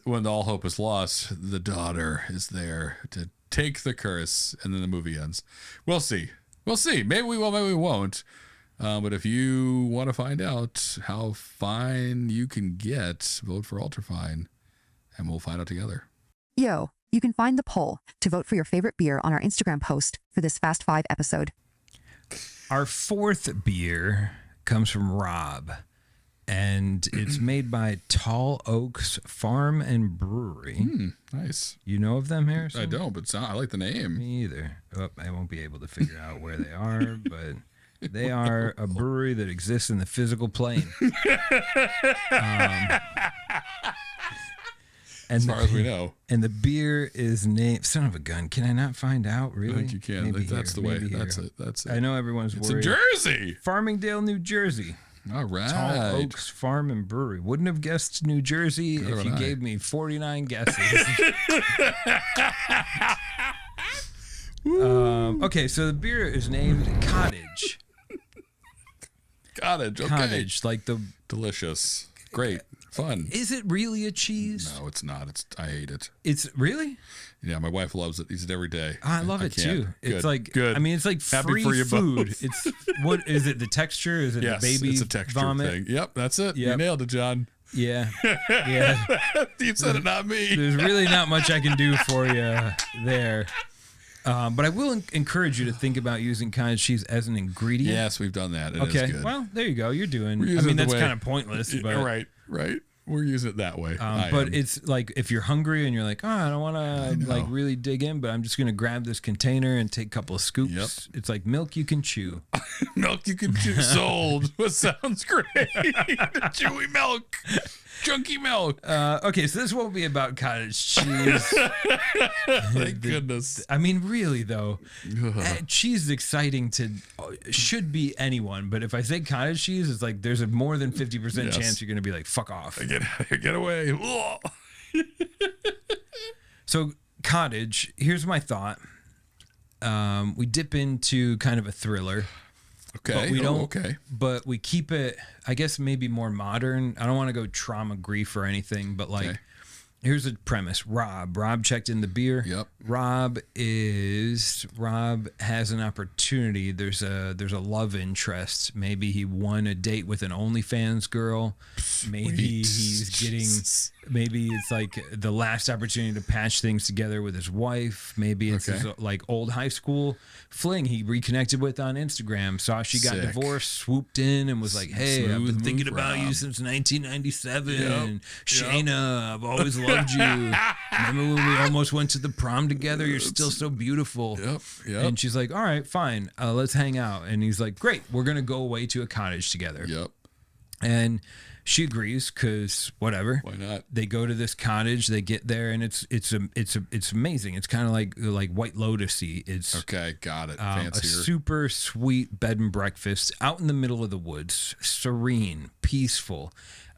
When all hope is lost, the daughter is there to take the curse, and then the movie ends. We'll see. Maybe we will, maybe we won't. But if you want to find out how fine you can get, vote for UltraFine, and we'll find out together. Yo, you can find the poll to vote for your favorite beer on our Instagram post for this Fast 5 episode. Our fourth beer comes from Rob, and it's made by Tall Oaks Farm and Brewery. Nice. You know of them, Harrison? I don't, but I like the name. Me either. Oh, I won't be able to figure out where they are, but they are a brewery that exists in the physical plane. As far as we know. And the beer is named... Son of a gun. Can I not find out, really? I think you can. Maybe That's here, the way. maybe That's here. it. That's it. I know everyone's It's worried. in Jersey. Farmingdale, New Jersey. All right. Tall Oaks Farm and Brewery. Wouldn't have guessed New Jersey if you gave me 49 guesses. Okay, so the beer is named Cottage. Cottage. Okay. Cottage, like the... Delicious. Great. Fun. Is it really a cheese? No, it's not. I hate it. It's really? Yeah, my wife loves it. Eats it every day. I love it can't. too. Good. It's like Good. I mean, it's like Happy free for you food. both. It's what is it? The texture? Is it Yes, the baby it's a texture vomit? thing. Yep, that's it. You Yep. nailed it, John. Yeah, yeah. You said it, not me. There's really not much I can do for you there. But I will encourage you to think about using cottage cheese as an ingredient. Yes, we've done that. It is Okay. good. Well, there you go. You're doing. We're I using mean, it the that's way- kind of pointless, but right. We're using it that way. but it's like if you're hungry and you're like, oh, I don't want to like really dig in, but I'm just gonna grab this container and take a couple of scoops. Yep. It's like milk you can chew. milk you can chew. Sold. What sounds great? Chewy milk. Chunky milk. Okay, so this won't be about cottage cheese. Thank goodness. I mean, really though, cheese is exciting to should be anyone. But if I say cottage cheese, it's like there's a more than 50% Yes. chance you're gonna be like, fuck off. Get away. So cottage. Here's my thought. We dip into kind of a thriller. Okay. But we don't. Okay. But we keep it, I guess, maybe more modern. I don't want to go trauma grief or anything, but like, Okay. here's a premise. Rob checked in the beer. Yep. Rob has an opportunity. There's a love interest. Maybe he won a date with an OnlyFans girl. Maybe maybe it's like the last opportunity to patch things together with his wife. Maybe it's his like old high school fling he reconnected with on Instagram. Saw she got Sick. divorced, swooped in and was like, hey, I've been Smooth thinking move, about you Rob. since 1997. Yep. Shayna, I've always loved you. Remember when we almost went to the prom together? You're still so beautiful. Yep. And she's like, all right, fine. Let's hang out. And he's like, great. We're going to go away to a cottage together. Yep. And she agrees because whatever. Why not? They go to this cottage. They get there, and it's amazing. It's kind of like White Lotus-y. It's Okay. Got it. a Fancier. super sweet bed and breakfast out in the middle of the woods, serene, peaceful.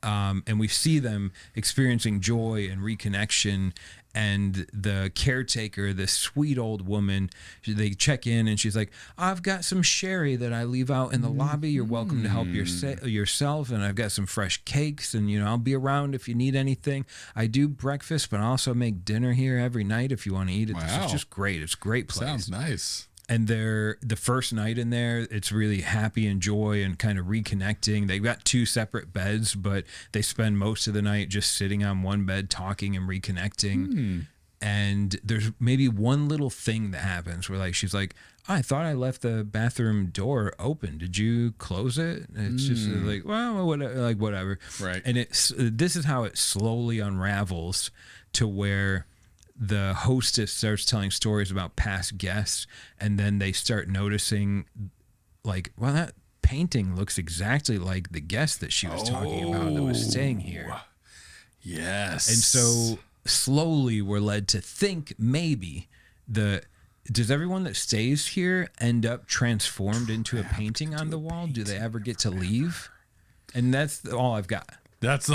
And we see them experiencing joy and reconnection. And the caretaker, this sweet old woman, they check in and she's like, I've got some sherry that I leave out in the lobby. You're welcome to help yourself. And I've got some fresh cakes and, I'll be around if you need anything. I do breakfast, but I also make dinner here every night if you want to eat it. This Wow. is just great. It's a great place. Sounds nice. And they're the first night in there, it's really happy and joy and kind of reconnecting. They've got 2 separate beds, but they spend most of the night just sitting on one bed talking and reconnecting. And there's maybe one little thing that happens where like she's like, I thought I left the bathroom door open. Did you close it? And it's just like, well, whatever. Right. And this is how it slowly unravels to where the hostess starts telling stories about past guests, and then they start noticing like, well, that painting looks exactly like the guest that she was talking about that was staying here. Yes. And so slowly we're led to think maybe does everyone that stays here end up transformed into a painting on the wall? Do they ever get to leave? And that's all I've got. That's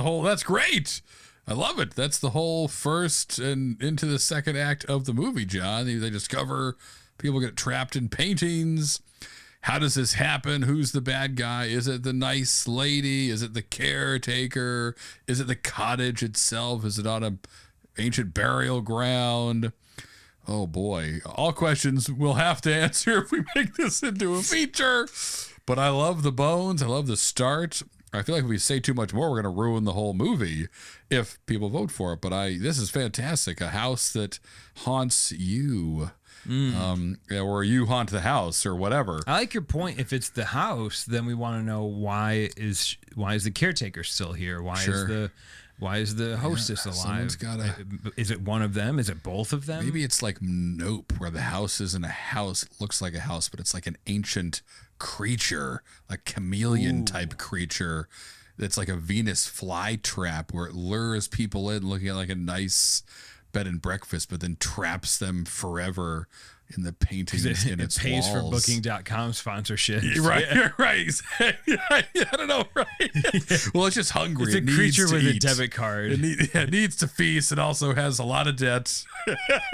great. I love it. That's the whole first and into the second act of the movie, John. They discover people get trapped in paintings. How does this happen? Who's the bad guy? Is it the nice lady? Is it the caretaker? Is it the cottage itself? Is it on a ancient burial ground? Oh boy. All questions we'll have to answer if we make this into a feature. But I love the bones. I love the start. I feel like if we say too much more, we're going to ruin the whole movie if people vote for it. But this is fantastic. A house that haunts you. Or you haunt the house or whatever. I like your point. If it's the house, then we want to know why is the caretaker still here? Why is the hostess alive? Is it one of them? Is it both of them? Maybe it's like Nope, where the house isn't a house. It looks like a house, but it's like an ancient creature, a chameleon type creature. That's like a Venus flytrap where it lures people in looking at like a nice bed and breakfast, but then traps them forever in the paintings in its pays walls. For Booking.com sponsorship. Right. I don't know, right? Well, it's just hungry. It's a creature with a debit card. It needs to feast. It also has a lot of debt.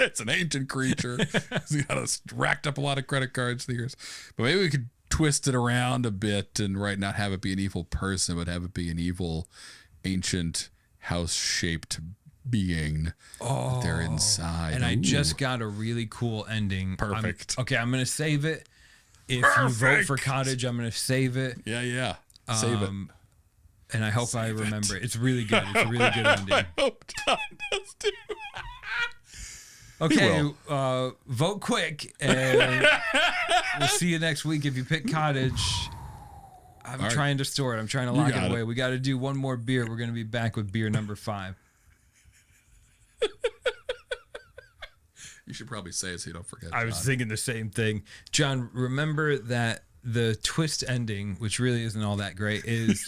It's an ancient creature. It's racked up a lot of credit cards through the years. But maybe we could twist it around a bit and not have it be an evil person, but have it be an evil, ancient, house-shaped being that they're inside. And I just got a really cool ending. Perfect. I'm going to save it. If you vote for Cottage, I'm going to save it. Yeah. Save it. And I hope I remember it. It's really good. It's a really good ending. I hope John does too. Okay, vote quick, and we'll see you next week. If you pick Cottage, I'm trying to store it. I'm trying to lock it away. We got to do one more beer. We're going to be back with beer number 5. You should probably say it so you don't forget. I was thinking the same thing. John, remember that the twist ending, which really isn't all that great, is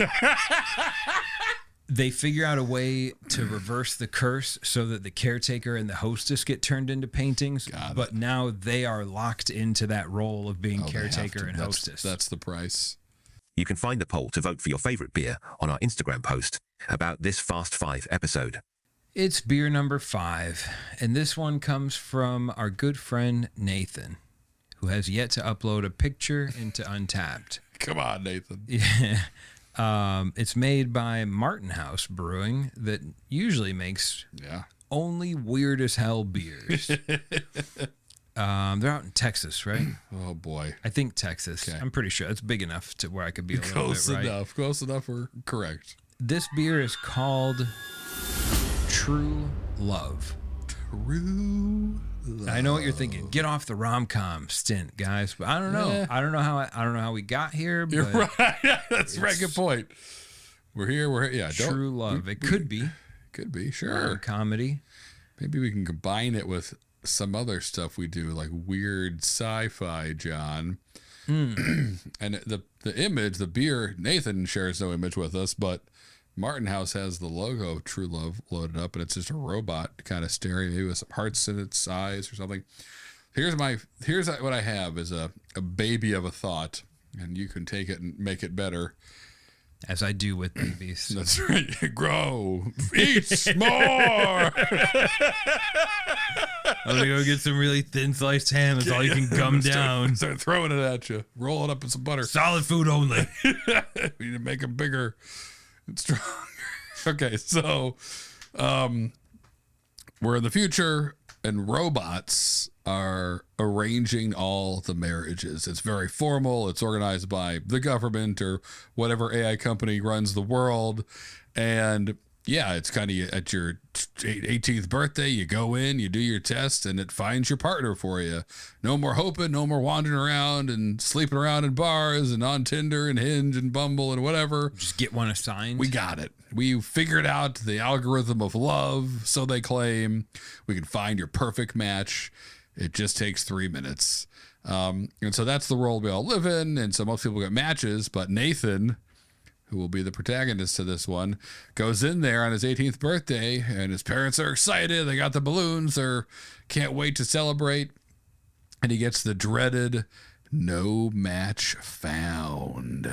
they figure out a way to reverse the curse so that the caretaker and the hostess get turned into paintings. But now they are locked into that role of being caretaker and hostess. That's the price. You can find the poll to vote for your favorite beer on our Instagram post about this Fast 5 episode. It's beer number 5, and this one comes from our good friend Nathan, who has yet to upload a picture into Untappd. Come on, Nathan. Yeah. It's made by Martin House Brewing that usually makes only weird as hell beers. They're out in Texas, right? Oh, boy. I think Texas. Okay. I'm pretty sure. It's big enough to where I could be a little bit right. Close enough. We're correct. This beer is called True Love. True Love. I know what you're thinking. Get off the rom-com stint, guys. But I don't know. Yeah. I don't know how we got here. But you're right. Yeah, that's a very good point. We're here. Yeah. True Love. It could be. Could be. Sure. Or comedy. Maybe we can combine it with some other stuff we do, like weird sci-fi, John. And the image, the beer, Nathan shares no image with us, but Martin House has the logo of True Love loaded up, and it's just a robot kind of staring, maybe with some hearts in its eyes or something. Here's what I have is a baby of a thought, and you can take it and make it better. As I do with babies. That's right. Grow. Eat more. I'm going to go get some really thin sliced ham. That's all you can gum down. Start throwing it at you. Roll it up in some butter. Solid food only. We need to make them bigger and stronger. Okay, so we're in the future, and robots are arranging all the marriages. It's very formal. It's organized by the government or whatever AI company runs the world. And yeah, it's kind of at your 18th birthday, you go in, you do your test, and it finds your partner for you. No more hoping, no more wandering around and sleeping around in bars and on Tinder and Hinge and Bumble and whatever. Just get one assigned. We got it. We figured out the algorithm of love, so they claim. We can find your perfect match. It just takes 3 minutes. And so that's the world we all live in. And so most people get matches, but Nathan, who will be the protagonist to this one, goes in there on his 18th birthday, and his parents are excited. They got the balloons. They can't wait to celebrate. And he gets the dreaded no match found.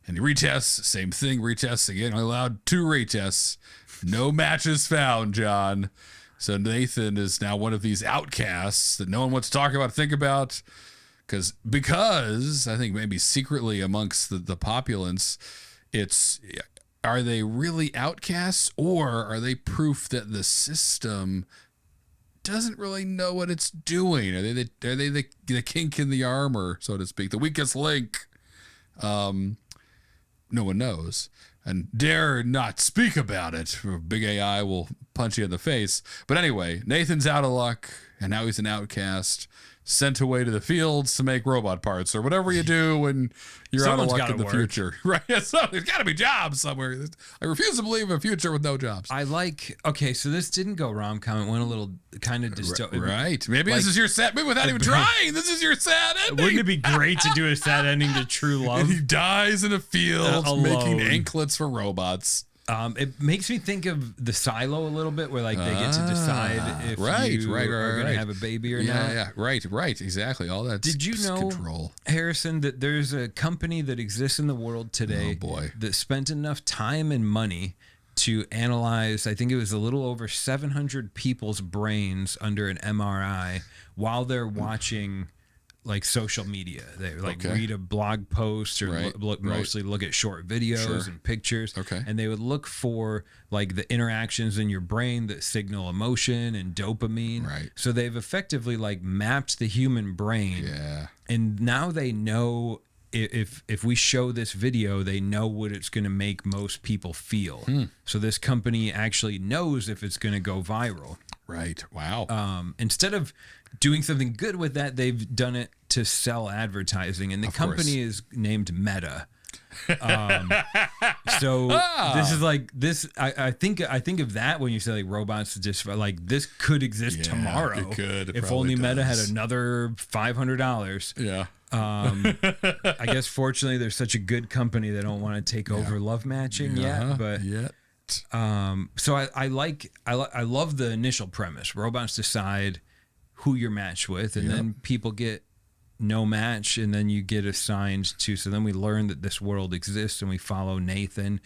And he retests, same thing, retests again. Only allowed 2 retests. No matches found, John. So Nathan is now one of these outcasts that no one wants to talk about, think about. Because I think maybe secretly amongst the populace, are they really outcasts, or are they proof that the system doesn't really know what it's doing? Are they the kink in the armor, so to speak, the weakest link? No one knows, and dare not speak about it, or big AI will punch you in the face. But anyway, Nathan's out of luck, and now he's an outcast, sent away to the fields to make robot parts or whatever you do when you're Someone's out of luck in the gotta work. future. Right? So there's got to be jobs somewhere. I refuse to believe a future with no jobs. Okay, so this didn't go rom-com. It went a little kind of dystopian. Right. Maybe like- this is your sad, maybe without even trying, this is your sad ending. Wouldn't it be great to do a sad ending to True And Love? he dies in a field making alone. anklets for robots. It makes me think of the Silo a little bit, where like they get to decide if you are going to have a baby or not. Yeah, right, exactly. All that. Did you know, control. Harrison, that there's a company that exists in the world today that spent enough time and money to analyze, I think it was a little over 700 people's brains under an MRI while they're watching like social media. They like read a blog post or mostly look at short videos and pictures. And they would look for like the interactions in your brain that signal emotion and dopamine. So they've effectively like mapped the human brain. And now they know if we show this video, they know what it's going to make most people feel. So this company actually knows if it's going to go viral. Right. Wow. Instead of doing something good with that, they've done it to sell advertising, and the company is named Meta. So this is like this. I think of that when you say like robots, just like this could exist tomorrow. It could. If only Meta had another $500. Yeah. I guess fortunately there's such a good company they don't want to take over love matching yet. But so I love the initial premise. Robots decide who you're matched with, and then people get no match, and then you get assigned to. So then we learn that this world exists, and we follow Nathan.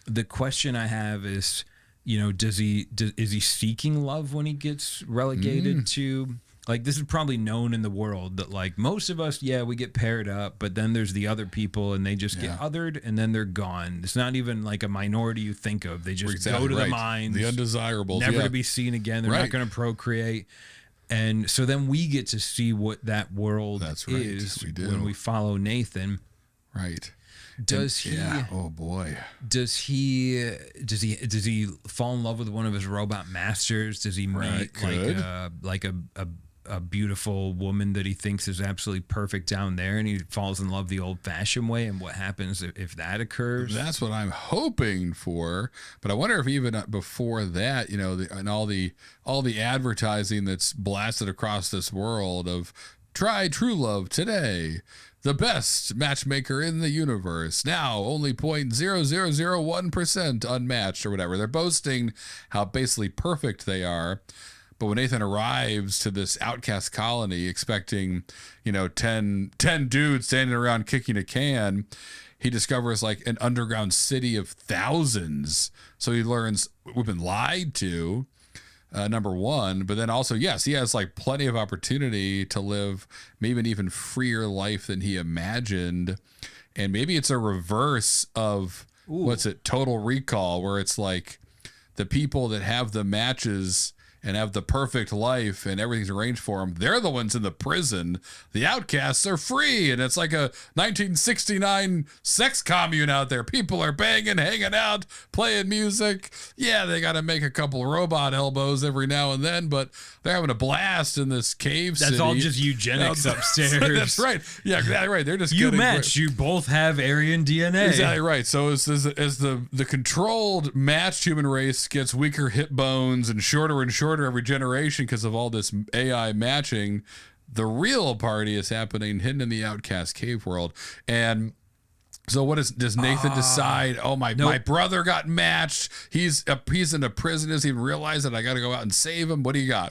The question I have is, is he seeking love when he gets relegated to? Like, this is probably known in the world that like most of us, we get paired up, but then there's the other people and they just get othered and then they're gone. It's not even like a minority you think of. They just go to the mines, the undesirables, never to be seen again. They're not going to procreate. And so then we get to see what that world is when we follow Nathan. Right. Does he? Oh boy. Does he fall in love with one of his robot masters? Does he meet like a beautiful woman that he thinks is absolutely perfect down there, and he falls in love the old-fashioned way? And what happens if that occurs? That's what I'm hoping for. But I wonder if even before that, and all the advertising that's blasted across this world of try true love today. The best matchmaker in the universe. Now only 0.0001% unmatched or whatever. They're boasting how basically perfect they are. But when Nathan arrives to this outcast colony expecting, 10 dudes standing around kicking a can, he discovers like an underground city of thousands. So he learns we've been lied to. Number one, but then also, yes, he has like plenty of opportunity to live maybe an even freer life than he imagined. And maybe it's a reverse of Total Recall, where it's like the people that have the matches and have the perfect life and everything's arranged for them. They're the ones in the prison. The outcasts are free, and it's like a 1969 sex commune out there. People are banging, hanging out, playing music. Yeah, they got to make a couple robot elbows every now and then, but they're having a blast in this cave city. That's all just eugenics upstairs. That's right. Yeah, exactly right. They're just you getting match. You both have Aryan DNA. Exactly right. So as the controlled matched human race gets weaker hip bones and shorter every generation because of all this AI matching, the real party is happening hidden in the outcast cave world. And so does Nathan decide, oh, my brother got matched. He's in a prison. Doesn't even realize that I got to go out and save him. What do you got?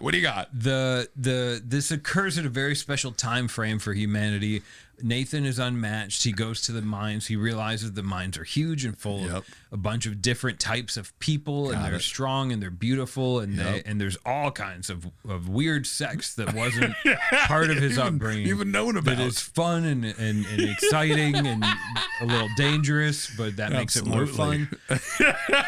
This occurs at a very special time frame for humanity. Nathan is unmatched. He goes to the mines. He realizes the mines are huge and full of a bunch of different types of people, and they're strong and they're beautiful, and and there's all kinds of weird sex that wasn't part of his upbringing. Even known about. That is fun and exciting and a little dangerous, but that makes it more fun.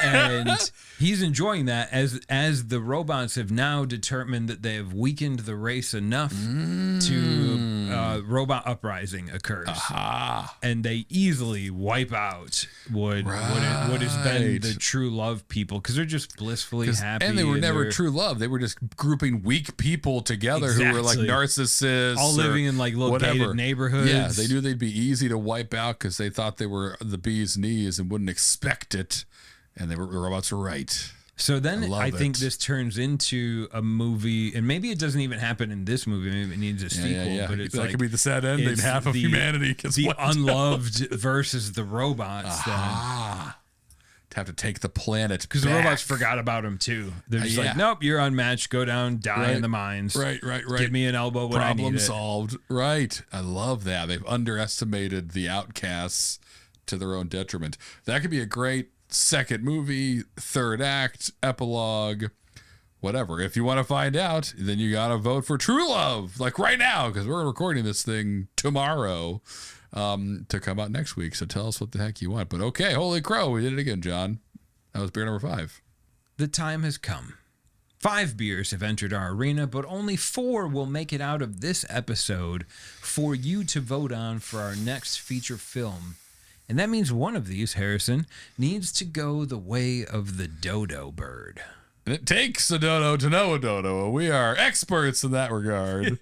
And he's enjoying that as the robots have now determined that they have weakened the race enough to robot uprising occurs. And they easily wipe out what has been the true love people, because they're just blissfully happy. And they were never true love. They were just grouping weak people together who were like narcissists. All living in like little gated neighborhoods. Yeah, they knew they'd be easy to wipe out because they thought they were the bee's knees and wouldn't expect it. And the robots were right. So then I think this turns into a movie, and maybe it doesn't even happen in this movie. Maybe it needs a sequel, but it's that could be the sad ending. Half of humanity gets the unloved versus the robots. To have to take the planet because the robots forgot about him too. They're just like, nope, you're unmatched. Go down, die in the mines. Right. Give me an elbow when I need it. Problem solved. Right. I love that. They've underestimated the outcasts to their own detriment. That could be a great second movie, third act, epilogue, whatever. If you want to find out, then you got to vote for True Love, like right now, because we're recording this thing tomorrow to come out next week. So tell us what the heck you want. But okay, holy crow, we did it again, John. That was beer number 5. The time has come. 5 beers have entered our arena, but only 4 will make it out of this episode for you to vote on for our next feature film. And that means one of these, Harrison, needs to go the way of the dodo bird. It takes a dodo to know a dodo. We are experts in that regard.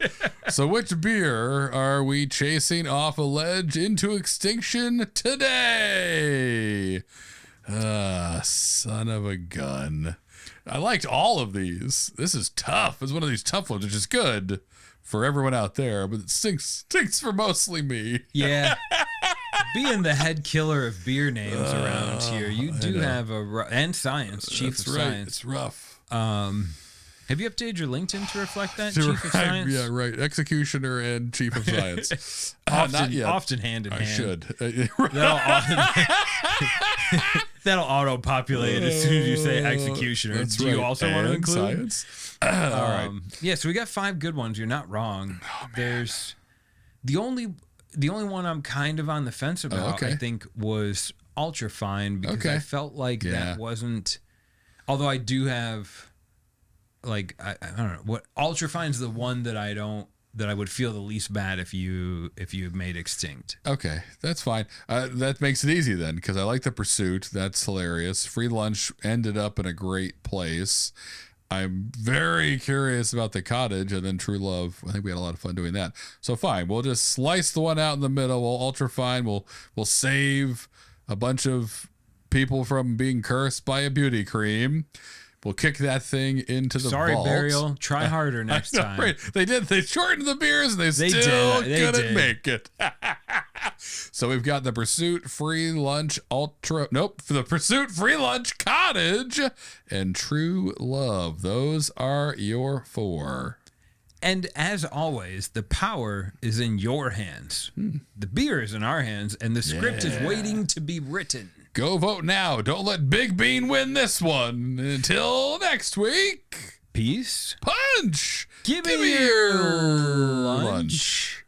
So which beer are we chasing off a ledge into extinction today? Son of a gun. I liked all of these. This is tough. It's one of these tough ones, which is good for everyone out there, but it stinks for mostly me. Yeah. Being the head killer of beer names around here, you do have and science, chief of science. It's rough. Have you updated your LinkedIn to reflect that, chief of science? Yeah, right. Executioner and chief of science. Not yet. Often hand in hand. I should. That'll auto-populate as soon as you say executioner. That's Do you also want to include? Science? All right. Yeah, so we got 5 good ones. You're not wrong. There's the only one I'm kind of on the fence about, I think, was UltraFine, because I felt like that wasn't, although I do have, like, I don't know, what UltraFine's the one that I would feel the least bad if you made extinct. Okay, that's fine. That makes it easy then, because I like the pursuit. That's hilarious. Free lunch ended up in a great place. I'm very curious about the cottage, and then True Love. I think we had a lot of fun doing that. So fine, we'll just slice the one out in the middle. We'll UltraFine. We'll save a bunch of people from being cursed by a beauty cream. We'll kick that thing into the vault. Sorry, Burial. Try harder next time. Right. They did. They shortened the beers, and they still couldn't make it. So we've got the Pursuit Free Lunch the Pursuit Free Lunch Cottage and True Love. Those are your 4. And as always, the power is in your hands. The beer is in our hands, and the script is waiting to be written. Go vote now. Don't let Big Bean win this one. Until next week. Peace. Punch. Give me your lunch.